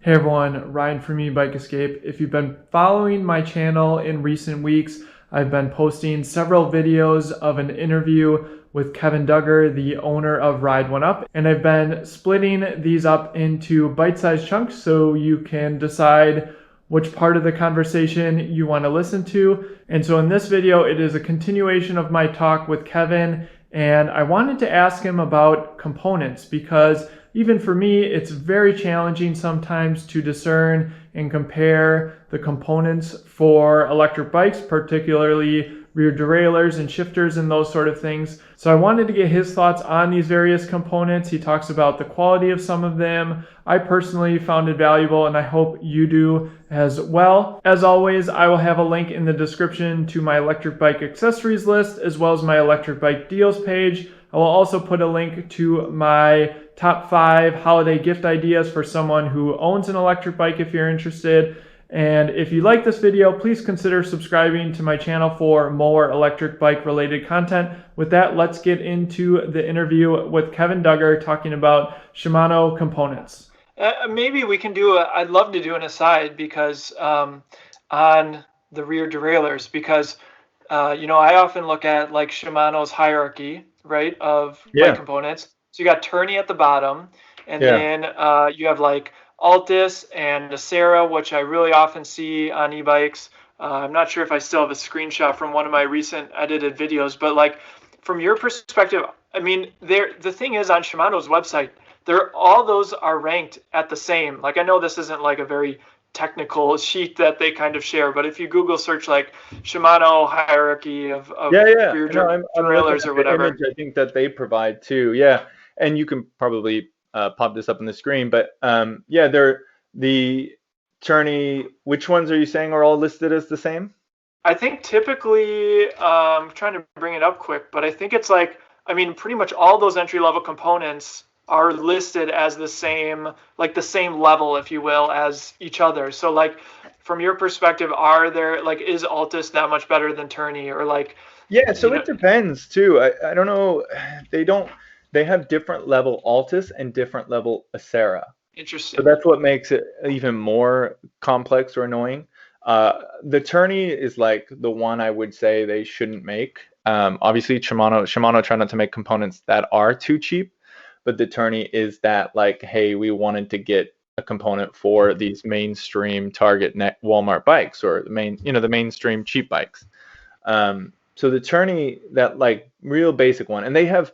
Hey everyone, Ryan from Ebike I. If you've been following my channel in recent weeks, I've been posting several videos of an interview with Kevin Duggar, the owner of Ride One Up, and I've been splitting these up into bite-sized chunks so you can decide which part of the conversation you want to listen to. And so in this video, it is a continuation of my talk with Kevin, and I wanted to ask him about components because even for me, it's very challenging sometimes to discern and compare the components for electric bikes, particularly rear derailleurs and shifters and those sort of things. So I wanted to get his thoughts on these various components. He talks about the quality of some of them. I personally found it valuable, and I hope you do as well. As always, I will have a link in the description to my electric bike accessories list, as well as my electric bike deals page. I will also put a link to my top 5 holiday gift ideas for someone who owns an electric bike if you're interested. And if you like this video, please consider subscribing to my channel for more electric bike related content. With that, let's get into the interview with Kevin Duggar talking about Shimano components. Maybe we can do I'd love to do an aside because on the rear derailleurs, because I often look at like Shimano's hierarchy, right, of bike components. So you got tourney at the bottom, and then you have like Altus and Acera, which I really often see on e-bikes. I'm not sure if I still have a screenshot from one of my recent edited videos, but like from your perspective, I mean, the thing is on Shimano's website, all those are ranked at the same. Like I know this isn't like a very technical sheet that they kind of share, but if you Google search like Shimano hierarchy of rear derailleurs or whatever, image I think that they provide too. Yeah, and you can probably pop this up on the screen, but they're the tourney. Which ones are you saying are all listed as the same? I think typically, I'm trying to bring it up quick, but I think it's like, I mean, pretty much all those entry-level components are listed as the same, like the same level, if you will, as each other. So like from your perspective, is Altus that much better than tourney, or like? Yeah, so it depends too. I don't know. They have different level Altus and different level Acera. Interesting. So that's what makes it even more complex or annoying. The tourney is like the one I would say they shouldn't make. Obviously Shimano try not to make components that are too cheap, but the tourney is that like, hey, we wanted to get a component for these mainstream Target Walmart bikes, or the mainstream cheap bikes. So the tourney, that like real basic one, and they have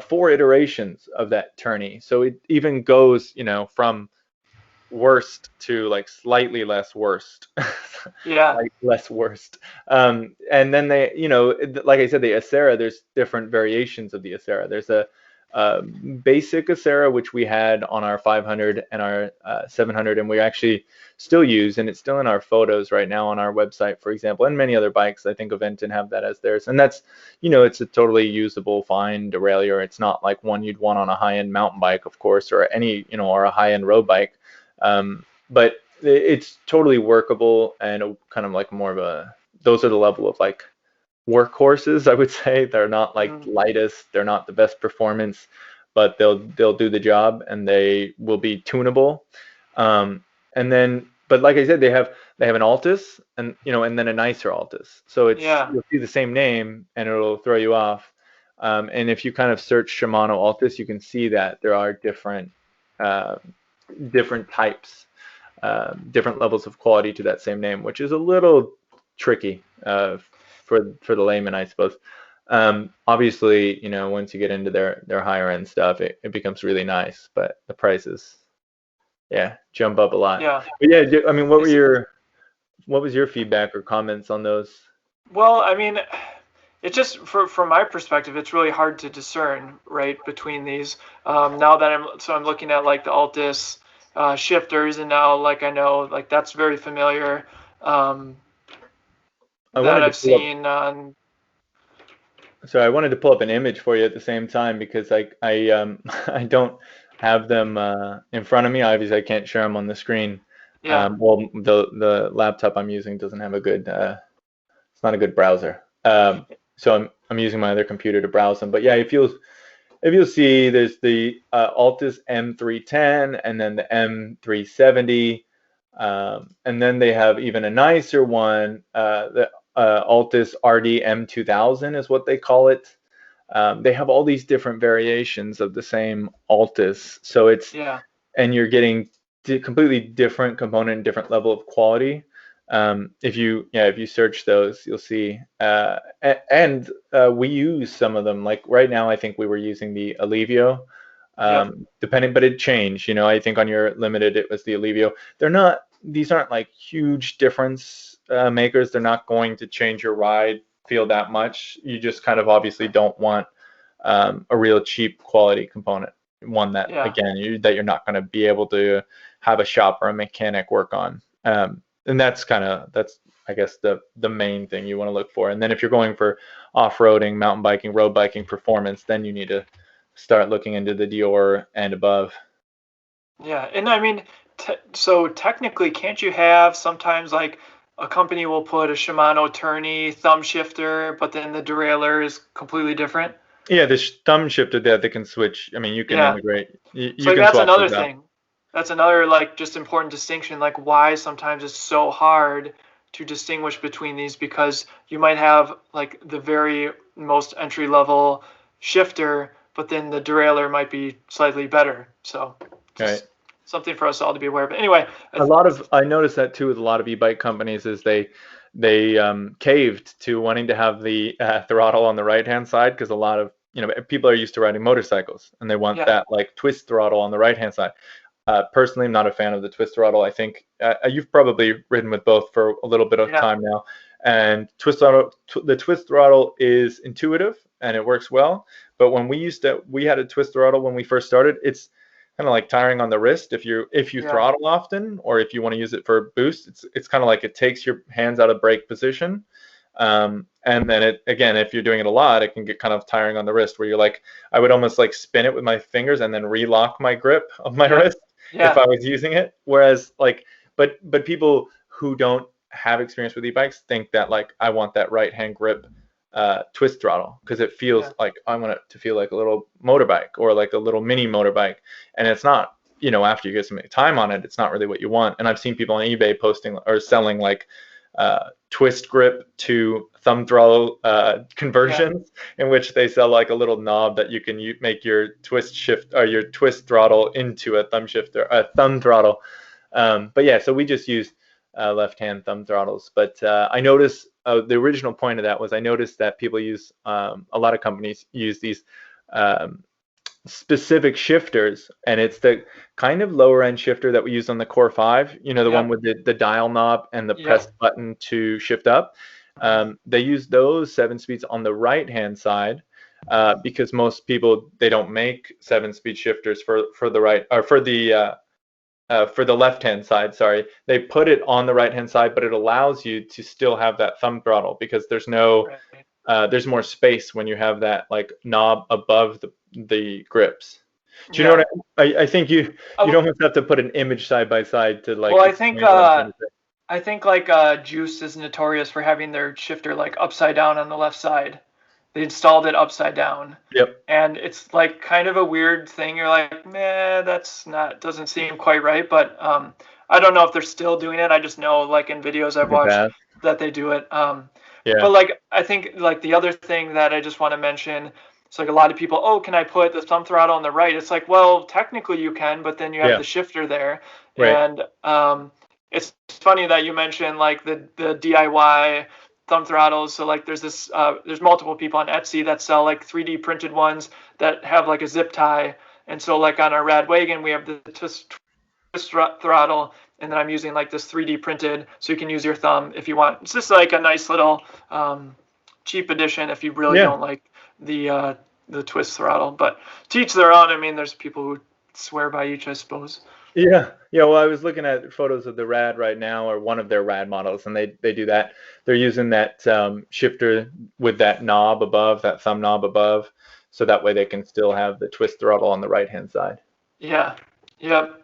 4 iterations of that tourney. So it even goes, from worst to like slightly less worst. Yeah. Like less worst. And then they, like I said, the Acera, there's different variations of the Acera. There's a basic Acera, which we had on our 500 and our 700, and we actually still use, and it's still in our photos right now on our website, for example, and many other bikes. I think Aventon have that as theirs, and that's, it's a totally usable, fine derailleur. It's not like one you'd want on a high-end mountain bike, of course, or any, or a high-end road bike, but it's totally workable, and kind of like more of those are the level of like workhorses, I would say. They're not like lightest, they're not the best performance, but they'll do the job, and they will be tunable. And then, but like I said, they have an Altus, and and then a nicer Altus. So it's you'll see the same name and it'll throw you off. And if you kind of search Shimano Altus, you can see that there are different types, different levels of quality to that same name, which is a little tricky for the layman, I suppose. Obviously, once you get into their higher end stuff, it becomes really nice, but the prices, jump up a lot. Yeah. But yeah, I mean, what was your feedback or comments on those? Well, I mean, it's just from my perspective, it's really hard to discern, right, between these. Now that I'm looking at like the Altus shifters, and now like I know like that's very familiar. That I've seen on. So I wanted to pull up an image for you at the same time, because I don't have them in front of me. Obviously, I can't share them on the screen. Yeah. Well, the laptop I'm using doesn't have a good. It's not a good browser. So I'm using my other computer to browse them. But yeah, if you'll see, there's the Altus M310 and then the M370. And then they have even a nicer one, the Altus RD M2000 is what they call it. They have all these different variations of the same Altus. So it's, Yeah. and you're getting completely different component, different level of quality. If you search those, you'll see. And we use some of them. Like right now, I think we were using the Alivio. Depending, but it changed. You know, I think on your limited, it was the Alivio. These aren't like huge difference makers. They're not going to change your ride feel that much. You just kind of obviously don't want a real cheap quality component, one that again that you're not going to be able to have a shop or a mechanic work on. And that's I guess the main thing you want to look for. And then if you're going for off-roading, mountain biking, road biking performance, then you need to start looking into the Dior and above. Yeah, and I mean, so technically, can't you have sometimes like a company will put a Shimano tourney thumb shifter, but then the derailleur is completely different? Yeah, the thumb shifter that they can switch. I mean, you can integrate. You So like, can that's swap another those out. thing. That's another like just important distinction, like why sometimes it's so hard to distinguish between these, because you might have like the very most entry level shifter, but then the derailleur might be slightly better. So just something for us all to be aware of. But anyway, I noticed that too with a lot of e-bike companies is they caved to wanting to have the throttle on the right hand side, because a lot of people are used to riding motorcycles and they want that like twist throttle on the right hand side. Personally, I'm not a fan of the twist throttle. I think you've probably ridden with both for a little bit of time now, and the twist throttle is intuitive and it works well. But when we had a twist throttle when we first started. It's kind of like tiring on the wrist if you throttle often, or if you want to use it for boost. It's kind of like it takes your hands out of brake position. And then if you're doing it a lot, it can get kind of tiring on the wrist, where you're like, I would almost like spin it with my fingers and then relock my grip of my wrist if I was using it. Whereas but people who don't have experience with e-bikes think that like, I want that right hand grip twist throttle because it feels like I want it to feel like a little motorbike or like a little mini motorbike, and it's not. After you get some time on it, it's not really what you want. And I've seen people on eBay posting or selling like twist grip to thumb throttle conversions, in which they sell like a little knob that you can make your twist shift or your twist throttle into a thumb throttle. But yeah, so we just use left-hand thumb throttles. But I noticed the original point of that was I noticed that people use a lot of companies use these specific shifters, and it's the kind of lower end shifter that we use on the Core 5, the one with the dial knob and the press button to shift up. They use those 7-speeds on the right hand side because most people, they don't make 7-speed shifters for the right or for the left hand side. Sorry, they put it on the right hand side, but it allows you to still have that thumb throttle because there's there's more space when you have that like knob above the grips. Do you know what I think you'd almost have to put an image side by side to like. Well, I think like Juice is notorious for having their shifter like upside down on the left side. They installed it upside down. Yep. And it's like kind of a weird thing. You're like, man, doesn't seem quite right. But I don't know if they're still doing it. I just know like in videos I've watched that they do it. But like, I think like the other thing that I just want to mention, it's like a lot of people, can I put the thumb throttle on the right? It's like, well, technically you can, but then you have the shifter there. Right. And it's funny that you mentioned like the DIY thumb throttles. So like there's multiple people on Etsy that sell like 3D printed ones that have like a zip tie. And so like on our Rad Wagon, we have the twist throttle, and then I'm using like this 3D printed, so you can use your thumb if you want. It's just like a nice little cheap edition if you really don't like the twist throttle. But to each their own. I mean, there's people who swear by each, I suppose. Yeah. Well, I was looking at photos of the Rad right now, or one of their Rad models, and they do that. They're using that shifter with that knob above, that thumb knob above, so that way they can still have the twist throttle on the right hand side. Yeah. Yep.